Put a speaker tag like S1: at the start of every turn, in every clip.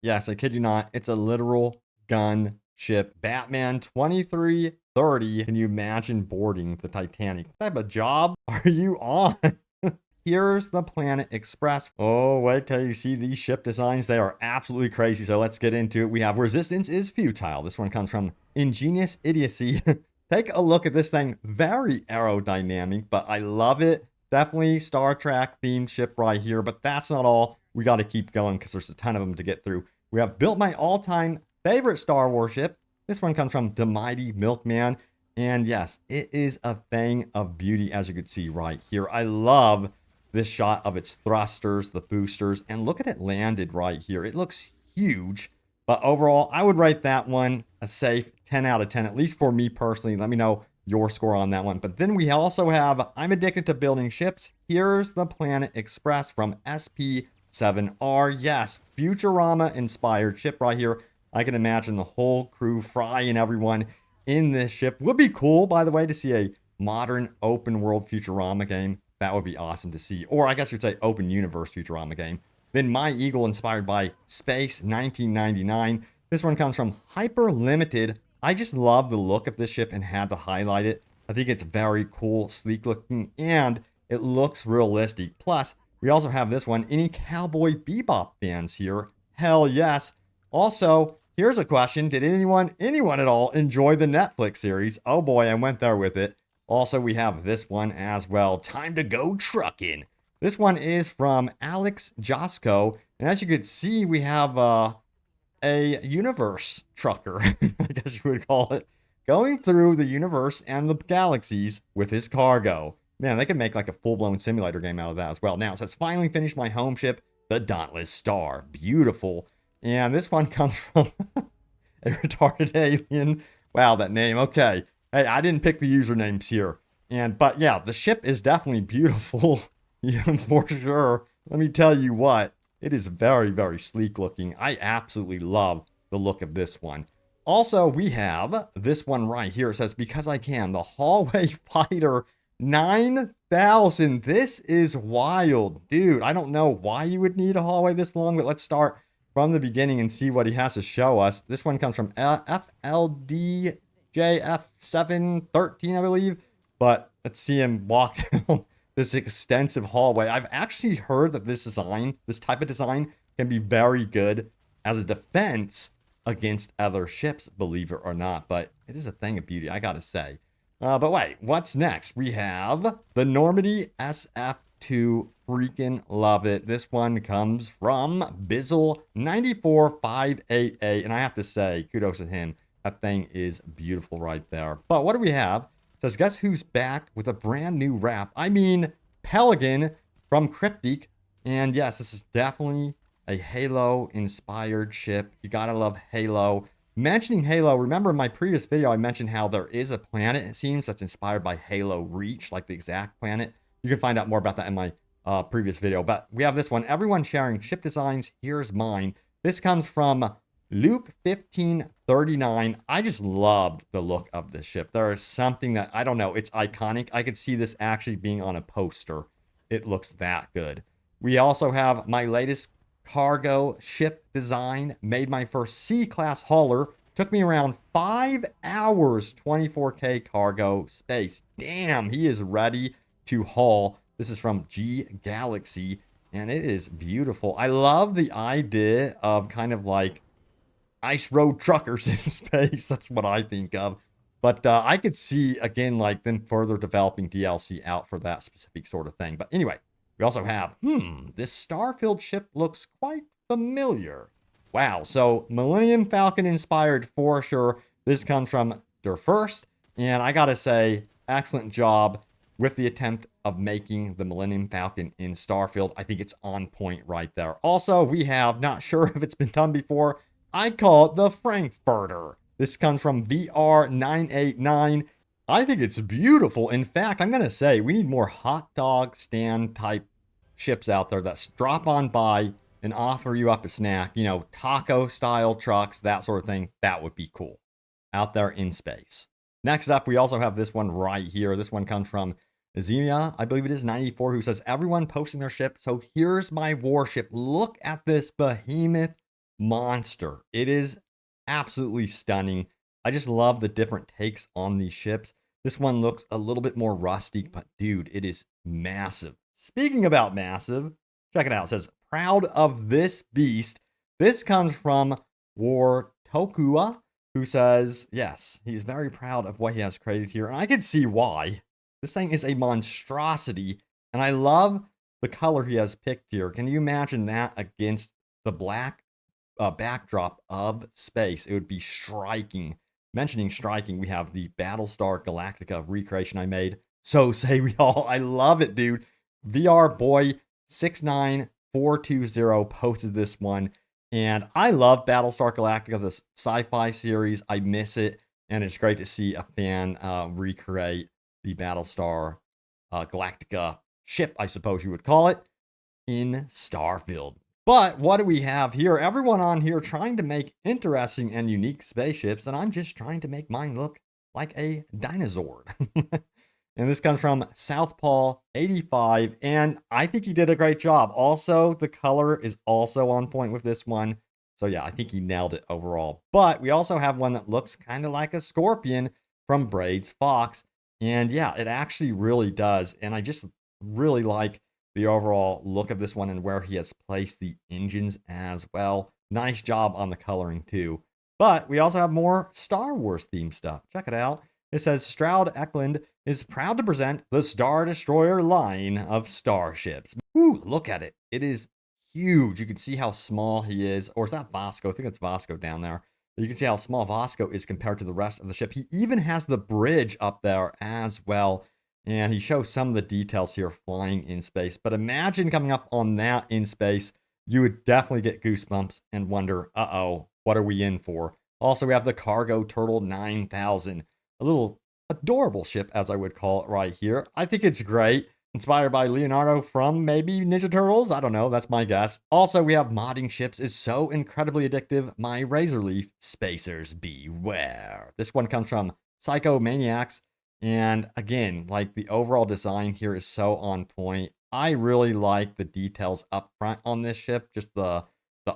S1: Yes, I kid you not. It's a literal gun ship. Batman 2330. Can you imagine boarding the Titanic? What type of job are you on? Here's the Planet Express. Oh, wait till you see these ship designs. They are absolutely crazy. So let's get into it. We have Resistance is Futile. This one comes from Ingenious Idiocy. Take a look at this thing. Very aerodynamic, but I love it. Definitely Star Trek themed ship right here, but that's not all. We got to keep going because there's a ton of them to get through. We have built my all-time favorite Star Wars ship. This one comes from The Mighty Milkman. And yes, it is a thing of beauty, as you can see right here. I love this shot of its thrusters, the boosters, and look at it landed right here. It looks huge, but overall, I would rate that one a safe 10 out of 10, at least for me personally. Let me know your score on that one. But then we also have I'm Addicted to Building Ships. Here's the Planet Express from SP7R. Yes, Futurama inspired ship right here. I can imagine the whole crew, Fry and everyone in this ship. Would be cool, by the way, to see a modern open world Futurama game. That would be awesome to see. Or I guess you'd say open universe Futurama game. Then My Eagle, inspired by Space 1999. This one comes from Hyper Limited. I just love the look of this ship and had to highlight it. I think it's very cool, sleek looking, and it looks realistic. Plus, we also have this one. Any Cowboy Bebop fans here? Hell yes. Also, here's a question. Did anyone at all enjoy the Netflix series? Oh boy, I went there with it. Also, we have this one as well. Time to go trucking. This one is from Alex Josco. And as you can see, we have a universe trucker, I guess you would call it, going through the universe and the galaxies with his cargo. Man, they could make like a full-blown simulator game out of that as well. Now, it says, finally finished my home ship, the Dauntless Star. Beautiful. And this one comes from a retarded alien. Wow, that name. Okay. Hey, I didn't pick the usernames here. But yeah, the ship is definitely beautiful. Yeah, for sure. Let me tell you what, it is very, very sleek looking. I absolutely love the look of this one. Also, we have this one right here. It says, because I can, the Hallway Fighter 9000. This is wild. Dude, I don't know why you would need a hallway this long, but let's start from the beginning and see what he has to show us. This one comes from FLDJF713, I believe. But let's see him walk down this extensive hallway. I've actually heard that this type of design, can be very good as a defense against other ships, believe it or not. But it is a thing of beauty, I gotta say. But wait, what's next? We have the Normandy SF2. Freaking love it. This one comes from Bizzle94588. And I have to say, kudos to him. That thing is beautiful right there. But what do we have? It says, guess who's back with a brand new rap? I mean, Pelican from Cryptic. And yes, this is definitely a Halo-inspired ship. You gotta love Halo. Mentioning Halo, remember in my previous video, I mentioned how there is a planet, it seems, that's inspired by Halo Reach, like the exact planet. You can find out more about that in my previous video. But we have this one. Everyone sharing ship designs. Here's mine. This comes from Loop1539. I just loved the look of this ship. There is something that, I don't know, it's iconic. I could see this actually being on a poster. It looks that good. We also have my latest cargo ship design. Made my first C-class hauler. Took me around 5 hours, 24K cargo space. Damn, he is ready to haul. This is from G Galaxy, and it is beautiful. I love the idea of kind of like ice road truckers in space. That's what I think of. But I could see, again, like them further developing DLC out for that specific sort of thing. But anyway, we also have, this Starfield ship looks quite familiar. Wow, so Millennium Falcon inspired for sure. This comes from Der First, and I gotta say, excellent job with the attempt of making the Millennium Falcon in Starfield. I think it's on point right there. Also, we have, not sure if it's been done before, I call it the Frankfurter. This comes from VR989. I think it's beautiful. In fact, I'm going to say we need more hot dog stand type ships out there that drop on by and offer you up a snack. You know, taco style trucks, that sort of thing. That would be cool out there in space. Next up, we also have this one right here. This one comes from Zemia, I believe it is 94, who says, everyone posting their ship. So here's my warship. Look at this behemoth monster. It is absolutely stunning. I just love the different takes on these ships. This one looks a little bit more rustic, but dude, it is massive. Speaking about massive, check it out. It says, proud of this beast. This comes from War Tokua, who says, yes, he's very proud of what he has created here. And I can see why. This thing is a monstrosity. And I love the color he has picked here. Can you imagine that against the black backdrop of space? It would be striking. Mentioning striking, we have the Battlestar Galactica recreation I made. So say we all. I love it, dude. VR Boy 69420 posted this one. And I love Battlestar Galactica, this sci-fi series. I miss it. And it's great to see a fan recreate the Battlestar Galactica ship, I suppose you would call it, in Starfield. But what do we have here? Everyone on here trying to make interesting and unique spaceships, and I'm just trying to make mine look like a dinosaur. And this comes from Southpaw85, and I think he did a great job. Also, the color is also on point with this one. So yeah, I think he nailed it overall. But we also have one that looks kind of like a scorpion from Braid's Fox. And yeah, it actually really does. And I just really like the overall look of this one and where he has placed the engines as well. Nice job on the coloring too. But we also have more Star Wars themed stuff. Check it out. It says Stroud Eklund is proud to present the Star Destroyer line of starships. Ooh, look at it. It is huge. You can see how small he is. Or is that Vasco? I think it's Vasco down there. You can see how small Vasco is compared to the rest of the ship. He even has the bridge up there as well. And he shows some of the details here flying in space. But imagine coming up on that in space. You would definitely get goosebumps and wonder, uh-oh, what are we in for? Also, we have the Cargo Turtle 9000. A little adorable ship, as I would call it right here. I think it's great. Inspired by Leonardo from maybe Ninja Turtles? I don't know. That's my guess. Also, we have modding ships is so incredibly addictive. My Razorleaf Spacers beware. This one comes from Psychomaniacs. And again, like the overall design here is so on point. I really like the details up front on this ship. Just the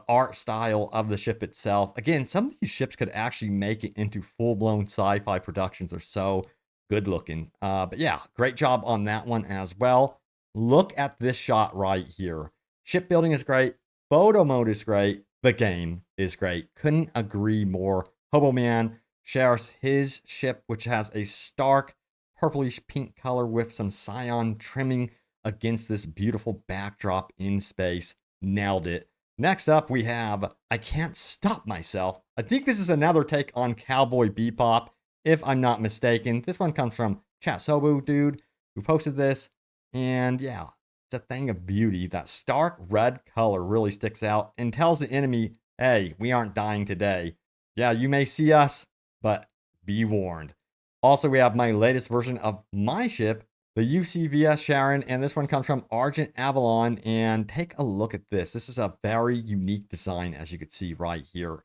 S1: art style of the ship itself. Again, some of these ships could actually make it into full-blown sci-fi productions. They're so good looking. But yeah, great job on that one as well. Look at this shot right here. Shipbuilding is great. Photo mode is great. The game is great. Couldn't agree more. Hobo Man shares his ship, which has a stark purplish pink color with some cyan trimming against this beautiful backdrop in space. Nailed it. Next up, we have I Can't Stop Myself. I think this is another take on Cowboy Bebop, if I'm not mistaken. This one comes from Chatsobu Dude, who posted this. And yeah, it's a thing of beauty. That stark red color really sticks out and tells the enemy, hey, we aren't dying today. Yeah, you may see us, but be warned. Also, we have my latest version of my ship, the UCVS Sharon, and this one comes from Argent Avalon. And take a look at this. This is a very unique design, as you can see right here.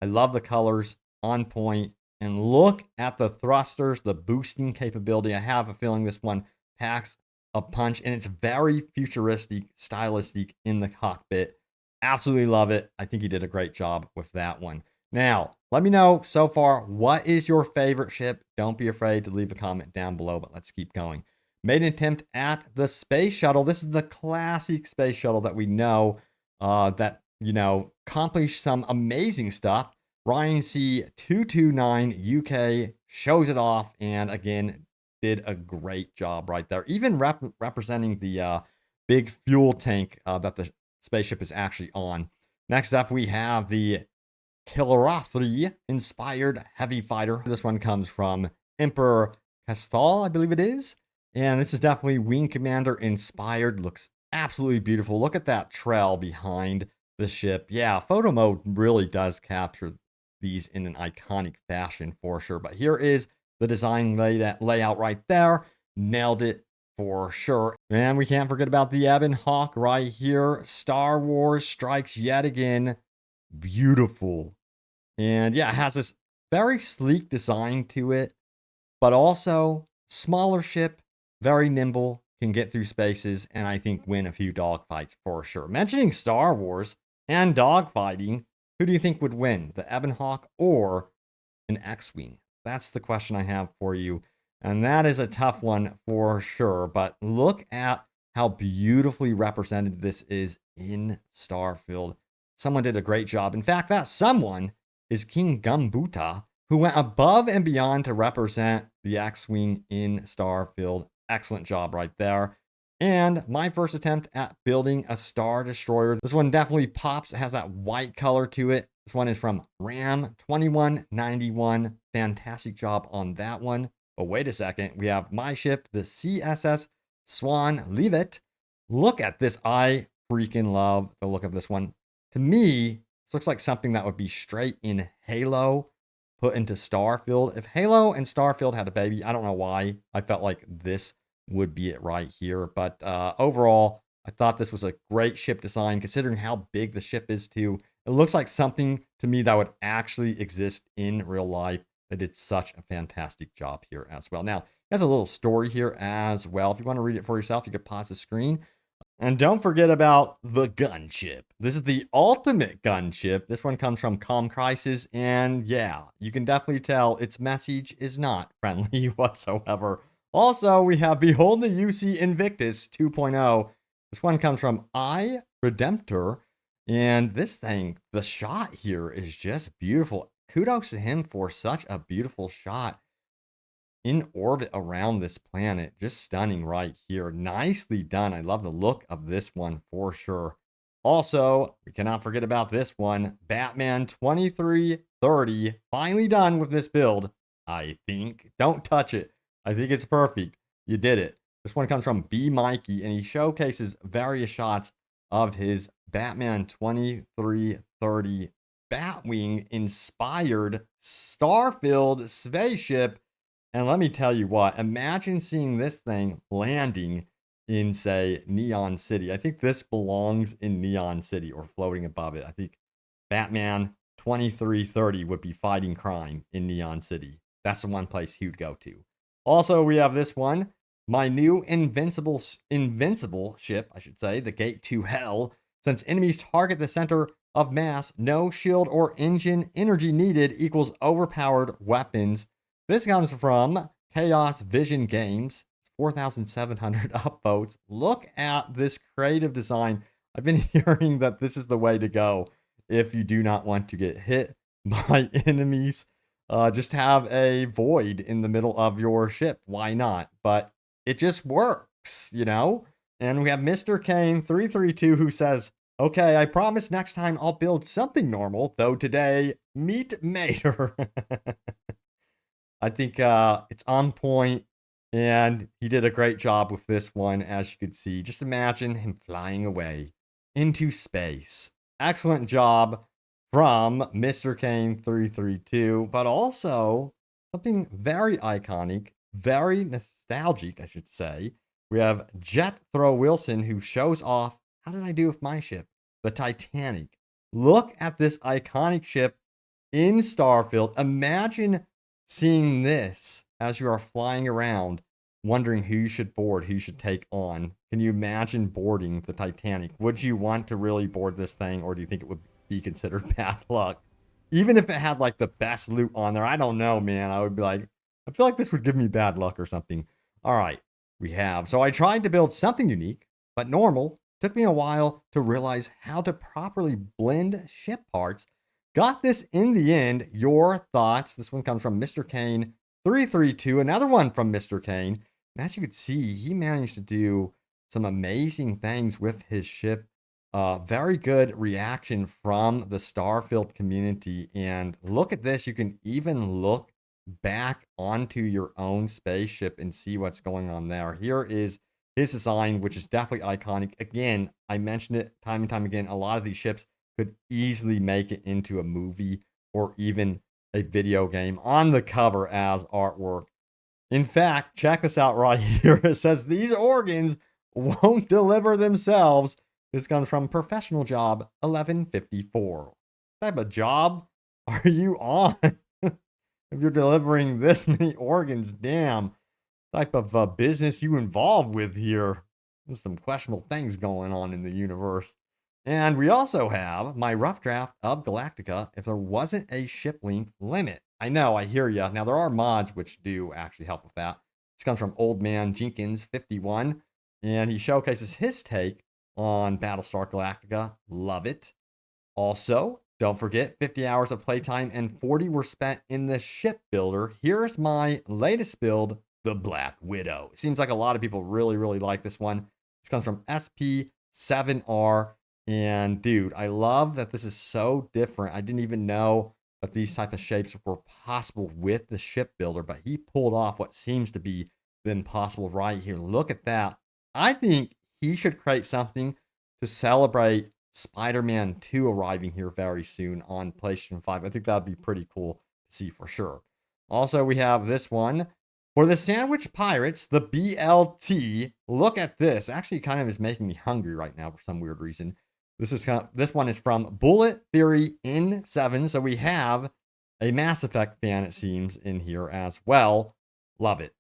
S1: I love the colors, on point. And look at the thrusters, the boosting capability. I have a feeling this one packs a punch, and it's very futuristic, stylistic in the cockpit. Absolutely love it. I think he did a great job with that one. Now, let me know so far, what is your favorite ship? Don't be afraid to leave a comment down below, but let's keep going. Made an attempt at the space shuttle. This is the classic space shuttle that we know that, accomplished some amazing stuff. Ryan C229 UK shows it off and again did a great job right there. Even representing the big fuel tank that the spaceship is actually on. Next up, we have the Kilrathi inspired heavy fighter. This one comes from Emperor Castal, I believe it is. And this is definitely Wing Commander inspired. Looks absolutely beautiful. Look at that trail behind the ship. Yeah, photo mode really does capture these in an iconic fashion for sure. But here is the design layout right there. Nailed it for sure. And we can't forget about the Ebon Hawk right here. Star Wars strikes yet again. Beautiful. And yeah, it has this very sleek design to it, but also smaller ship, very nimble, can get through spaces, and I think win a few dogfights for sure. Mentioning Star Wars and dogfighting, Who do you think would win, the Ebon Hawk or an X-Wing? That's the question I have for you. And that is a tough one for sure. But look at how beautifully represented this is in Starfield. Someone did a great job. In fact, that someone is King Gumbuta, who went above and beyond to represent the X-Wing in Starfield. Excellent job right there. And my first attempt at building a Star Destroyer. This one definitely pops. It has that white color to it. This one is from Ram 2191. Fantastic job on that one. But wait a second. We have my ship, the CSS Swan Leavitt. Look at this. I freaking love the look of this one. To me, this looks like something that would be straight in Halo, put into Starfield. If Halo and Starfield had a baby, I don't know why I felt like this would be it right here. But overall, I thought this was a great ship design, considering how big the ship is too. It looks like something to me that would actually exist in real life. They did such a fantastic job here as well. Now, there's a little story here as well. If you want to read it for yourself, you could pause the screen. And don't forget about the gunship. This is the ultimate gunship. This one comes from Calm Crisis. And yeah, you can definitely tell its message is not friendly whatsoever. Also, we have Behold the UC Invictus 2.0. This one comes from I Redemptor. And this thing, the shot here is just beautiful. Kudos to him for such a beautiful shot in orbit around this planet. Just stunning right here. Nicely done. I love the look of this one for sure. Also, we cannot forget about this one. Batman 2330. Finally done with this build, I think. Don't touch it. I think it's perfect. You did it. This one comes from B. Mikey, and he showcases various shots of his Batman 2330 Batwing inspired Starfield spaceship. And let me tell you what, imagine seeing this thing landing in, say, Neon City. I think this belongs in Neon City or floating above it. I think Batman 2330 would be fighting crime in Neon City. That's the one place he would go to. Also, we have this one, my new invincible ship, I should say, the Gate to Hell. Since enemies target the center of mass, no shield or engine energy needed equals overpowered weapons. This comes from Chaos Vision Games. 4,700 upvotes. Look at this creative design. I've been hearing that this is the way to go if you do not want to get hit by enemies. Just have a void in the middle of your ship. Why not? But it just works, you know? And we have Mr. Kane 332 who says, okay, I promise next time I'll build something normal, though today, meet Mater. I think it's on point, and he did a great job with this one, as you could see. Just imagine him flying away into space. Excellent job from Mr. Kane 332, but also something very iconic, very nostalgic, I should say. We have Jethro Wilson, who shows off, how did I do with my ship? The Titanic. Look at this iconic ship in Starfield. Imagine seeing this as you are flying around, wondering who you should board, who you should take on. Can you imagine boarding the Titanic? Would you want to really board this thing, or do you think it would be considered bad luck? Even if it had like the best loot on there, I don't know, man. I would be like, I feel like this would give me bad luck or something. All right, we have. So I tried to build something unique, but normal. Took me a while to realize how to properly blend ship parts. Got this in the end. Your thoughts? This one comes from Mr. Kane 332. Another one from Mr. Kane. And as you can see, he managed to do some amazing things with his ship. Very good reaction from the Starfield community. And look at this. You can even look back onto your own spaceship and see what's going on there. Here is his design, which is definitely iconic. Again, I mentioned it time and time again. A lot of these ships could easily make it into a movie or even a video game on the cover as artwork. In fact, check this out right here. It says these organs won't deliver themselves. This comes from Professional Job 1154. What type of job are you on? If you're delivering this many organs, damn. Type of business you involved with here. There's some questionable things going on in the universe. And we also have my rough draft of Galactica if there wasn't a ship length limit. I know, I hear ya. Now, there are mods which do actually help with that. This comes from Old Man Jenkins 51, and he showcases his take on Battlestar Galactica. Love it. Also, don't forget 50 hours of playtime and 40 were spent in the ship builder. Here's my latest build, the Black Widow. It seems like a lot of people really, really like this one. This comes from SP7R. And dude, I love that this is so different. I didn't even know that these type of shapes were possible with the ship builder, but he pulled off what seems to be the impossible right here. Look at that. I think he should create something to celebrate Spider-Man 2 arriving here very soon on PlayStation 5. I think that'd be pretty cool to see for sure. Also, we have this one for the Sandwich Pirates, the BLT. Look at this. Actually, kind of is making me hungry right now for some weird reason. This one is from Bullet Theory N7. So we have a Mass Effect fan, it seems, in here as well. Love it.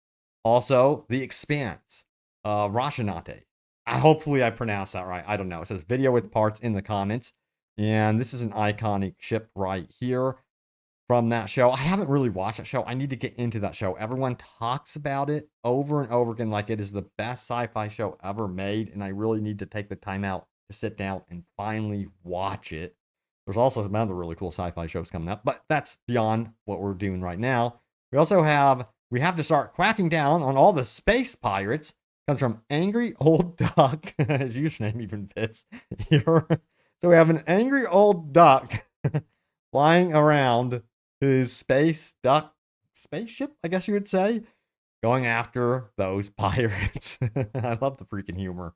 S1: Also, The Expanse, Rashanate. Hopefully I pronounced that right. I don't know. It says video with parts in the comments. And this is an iconic ship right here from that show. I haven't really watched that show. I need to get into that show. Everyone talks about it over and over again like it is the best sci-fi show ever made. And I really need to take the time out to sit down and finally watch it. There's also some other really cool sci-fi shows coming up, but that's beyond what we're doing right now. We have to start cracking down on all the space pirates. Comes from Angry Old Duck. His username even fits here. So we have an angry old duck flying around his spaceship, I guess you would say, going after those pirates. I love the freaking humor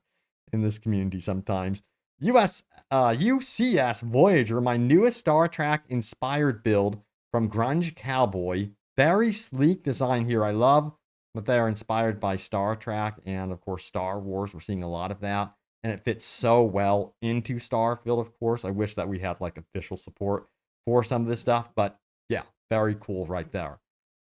S1: in this community sometimes. UCS Voyager, my newest Star Trek inspired build from Grunge Cowboy. Very sleek design here. I love but they are inspired by Star Trek and, of course, Star Wars. We're seeing a lot of that, and it fits so well into Starfield, of course. I wish that we had, like, official support for some of this stuff, but, yeah, very cool right there.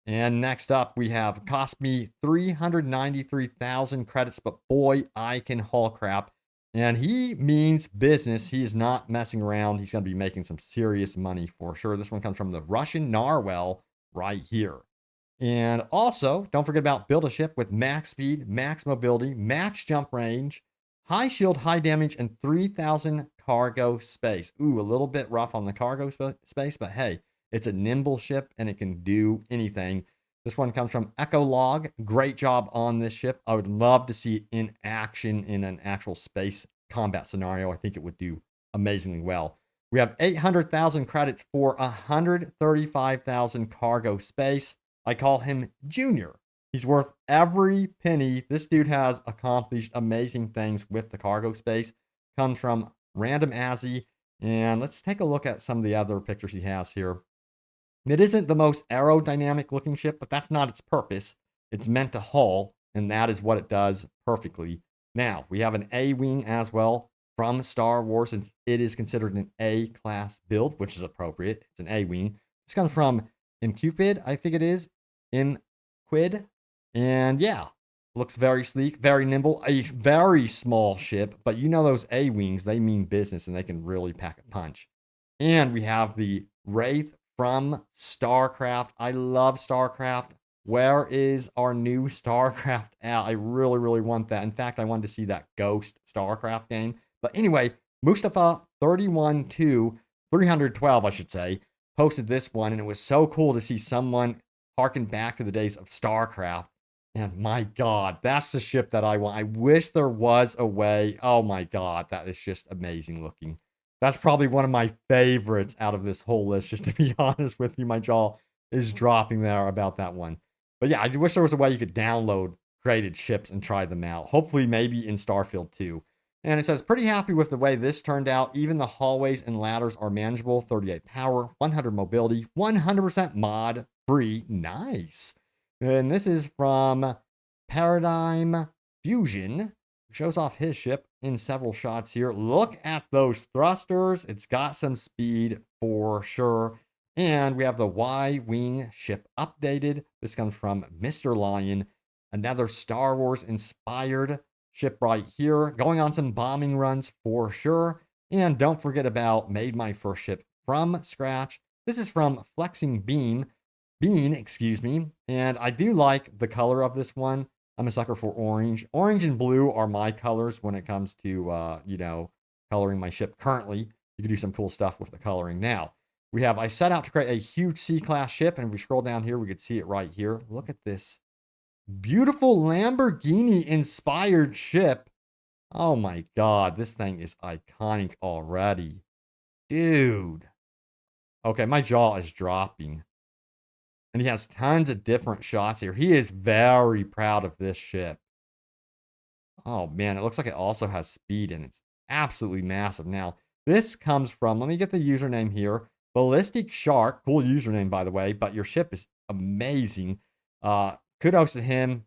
S1: And next up, we have cost me 393,000 credits, but boy, I can haul crap. And he means business. He's not messing around. He's going to be making some serious money for sure. This one comes from the Russian Narwhal right here. And also, don't forget about build a ship with max speed, max mobility, max jump range, high shield, high damage, and 3,000 cargo space. Ooh, a little bit rough on the cargo space, but hey, it's a nimble ship and it can do anything. This one comes from Echolog. Great job on this ship. I would love to see it in action in an actual space combat scenario. I think it would do amazingly well. We have 800,000 credits for 135,000 cargo space. I call him Junior. He's worth every penny. This dude has accomplished amazing things with the cargo space. Comes from Random Azzy. And let's take a look at some of the other pictures he has here. It isn't the most aerodynamic looking ship, but that's not its purpose. It's meant to haul, and that is what it does perfectly. Now, we have an A-Wing as well from Star Wars, and it is considered an A-class build, which is appropriate. It's an A-Wing. This comes from Incupid, I think it is. Inquid. And yeah, looks very sleek, very nimble, a very small ship. But you know those A-Wings, they mean business and they can really pack a punch. And we have the Wraith from StarCraft. I love StarCraft. Where is our new StarCraft at? I really, really want that. In fact, I wanted to see that Ghost StarCraft game. But anyway, Mustafa 312, I should say, posted this one, and it was so cool to see someone harken back to the days of StarCraft. And my God, that's the ship that I want. I wish there was a way. Oh my God, that is just amazing looking. That's probably one of my favorites out of this whole list, just to be honest with you. My jaw is dropping there about that one. But yeah, I wish there was a way you could download created ships and try them out. Hopefully, maybe in Starfield 2. And it says, pretty happy with the way this turned out. Even the hallways and ladders are manageable. 38 power, 100 mobility, 100% mod free. Nice. And this is from Paradigm Fusion. Shows off his ship in several shots here. Look at those thrusters. It's got some speed for sure. And we have the Y-Wing ship updated. This comes from Mr. Lion. Another Star Wars inspired ship right here. Going on some bombing runs for sure. And don't forget about made my first ship from scratch. This is from Flexing Bean, excuse me. And I do like the color of this one. I'm a sucker for orange. Orange and blue are my colors when it comes to, coloring my ship currently. You can do some cool stuff with the coloring. Now, I set out to create a huge C-class ship, and if we scroll down here, we could see it right here. Look at this beautiful Lamborghini-inspired ship. Oh my God, this thing is iconic already. Dude. Okay, my jaw is dropping. And he has tons of different shots here. He is very proud of this ship. Oh man, it looks like it also has speed and it's absolutely massive. Now, this comes from, let me get the username here. Ballistic Shark, cool username by the way, but your ship is amazing. Kudos to him.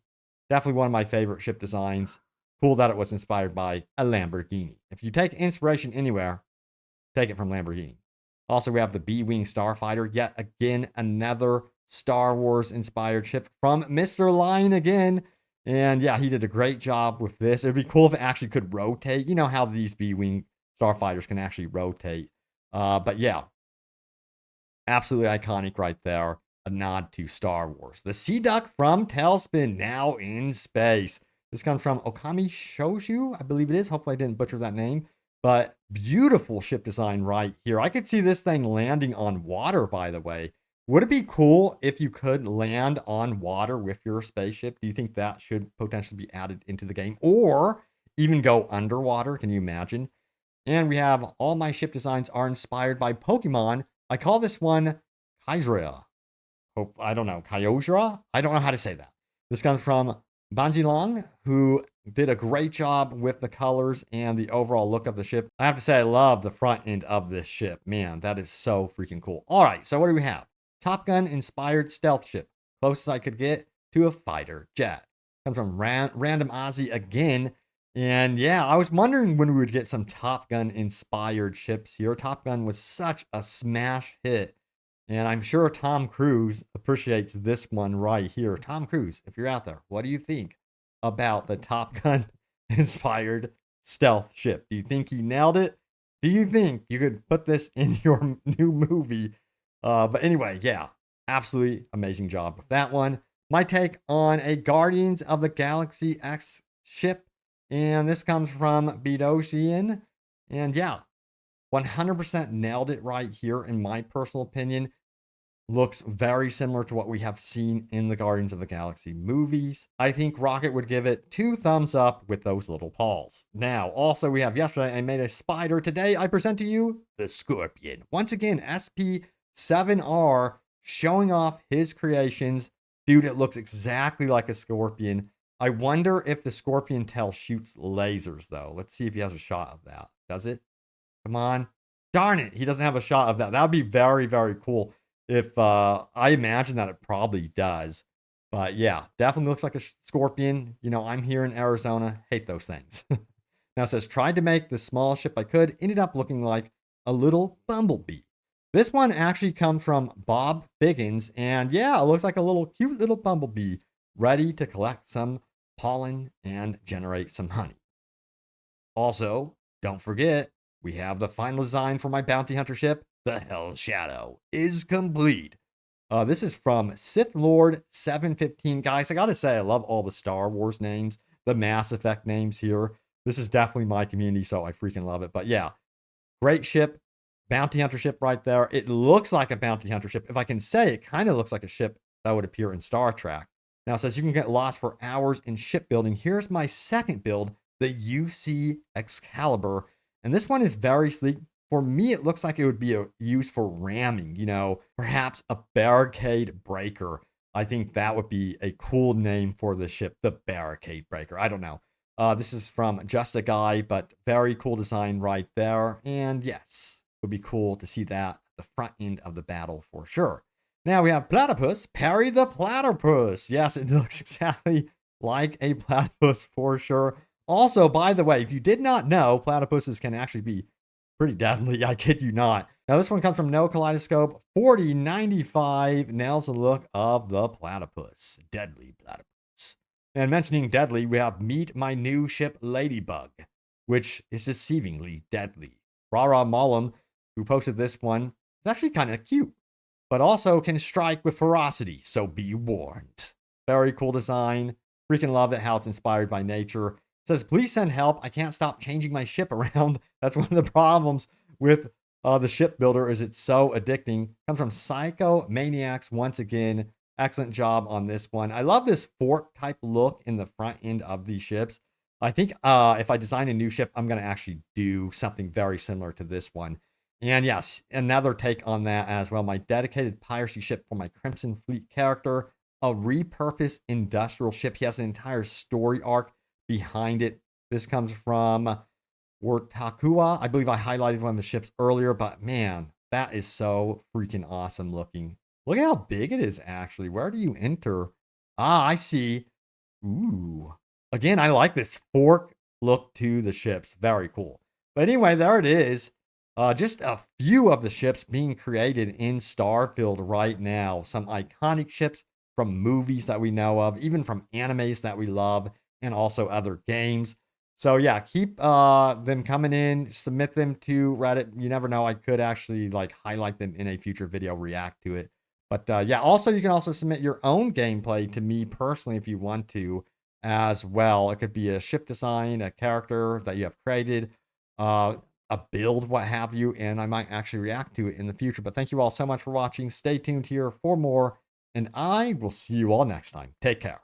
S1: Definitely one of my favorite ship designs. Cool that it was inspired by a Lamborghini. If you take inspiration anywhere, take it from Lamborghini. Also, we have the B-Wing Starfighter. Yet again, another Star Wars inspired ship from Mr. Line again. And yeah, he did a great job with this. It'd be cool if it actually could rotate. You know how these B-Wing Starfighters can actually rotate. But yeah, absolutely iconic right there. A nod to Star Wars. The Sea Duck from Tailspin, now in space. This comes from Okami Shouju, I believe it is. Hopefully I didn't butcher that name. But beautiful ship design right here. I could see this thing landing on water, by the way. Would it be cool if you could land on water with your spaceship? Do you think that should potentially be added into the game? Or even go underwater? Can you imagine? And we have all my ship designs are inspired by Pokemon. I call this one Kyogre. I don't know, Kyogre? I don't know how to say that. This comes from Banji Long, who did a great job with the colors and the overall look of the ship. I have to say, I love the front end of this ship. Man, that is so freaking cool. All right, so what do we have? Top Gun inspired stealth ship. Closest I could get to a fighter jet. Comes from Random Ozzy again. And yeah, I was wondering when we would get some Top Gun inspired ships here. Top Gun was such a smash hit. And I'm sure Tom Cruise appreciates this one right here. Tom Cruise, if you're out there, what do you think about the Top Gun inspired stealth ship? Do you think he nailed it? Do you think you could put this in your new movie? But anyway, yeah, absolutely amazing job with that one. My take on a Guardians of the Galaxy X ship. And this comes from Bedosian. And yeah, 100% nailed it right here, in my personal opinion. Looks very similar to what we have seen in the Guardians of the Galaxy movies. I think Rocket would give it 2 thumbs up with those little paws. Now, also we have yesterday I made a spider. Today I present to you the Scorpion. Once again, SP7R showing off his creations. Dude, it looks exactly like a scorpion. I wonder if the scorpion tail shoots lasers, though. Let's see if he has a shot of that. Does it? Come on. Darn it. He doesn't have a shot of that. That would be very, very cool if I imagine that it probably does. But yeah, definitely looks like a scorpion. You know, I'm here in Arizona. Hate those things. Now it says, tried to make the smallest ship I could. Ended up looking like a little bumblebee. This one actually comes from Bob Biggins. And yeah, it looks like a little cute little bumblebee ready to collect some pollen and generate some honey. Also, don't forget, we have the final design for my bounty hunter ship. The Hell Shadow is complete. This is from Sith Lord 715. Guys, I gotta say, I love all the Star Wars names, the Mass Effect names here. This is definitely my community, so I freaking love it. But yeah, great ship, bounty hunter ship right there. It looks like a bounty hunter ship. If I can say, it kind of looks like a ship that would appear in Star Trek. Now it says you can get lost for hours in shipbuilding. Here's my second build, the UC Excalibur. And this one is very sleek. For me, it looks like it would be used for ramming, you know, perhaps a barricade breaker. I think that would be a cool name for the ship, the barricade breaker. I don't know. This is from Just a Guy, but very cool design right there. And yes, it would be cool to see that at the front end of the battle for sure. Now we have Platypus, Perry the Platypus. Yes, it looks exactly like a platypus for sure. Also, by the way, if you did not know, platypuses can actually be pretty deadly. I kid you not. Now, this one comes from No Kaleidoscope 4095. Nails the look of the platypus. Deadly platypus. And mentioning deadly, we have Meet My New Ship Ladybug, which is deceivingly deadly Rara Malam, who posted this one. It's actually kind of cute, but also can strike with ferocity, so be warned. Very cool design. Freaking love it how it's inspired by nature. It says, please send help. I can't stop changing my ship around. That's one of the problems with the ship builder is it's so addicting. Comes from Psycho Maniacs once again. Excellent job on this one. I love this fork type look in the front end of these ships. I think if I design a new ship, I'm going to actually do something very similar to this one. And yes, another take on that as well. My dedicated piracy ship for my Crimson Fleet character, a repurposed industrial ship. He has an entire story arc behind it. This comes from Wartakua. I believe I highlighted one of the ships earlier, but man, that is so freaking awesome looking. Look at how big it is, actually. Where do you enter? Ah, I see. Ooh. Again, I like this fork look to the ships. Very cool. But anyway, there it is. Just a few of the ships being created in Starfield right now. Some iconic ships from movies that we know of, even from animes that we love, and also other games. So yeah, keep them coming in, submit them to Reddit. You never know, I could actually like highlight them in a future video, react to it. But yeah, also you can also submit your own gameplay to me personally if you want to as well. It could be a ship design, a character that you have created, a build, what have you, and I might actually react to it in the future. But thank you all so much for watching. Stay tuned here for more, and I will see you all next time. Take care.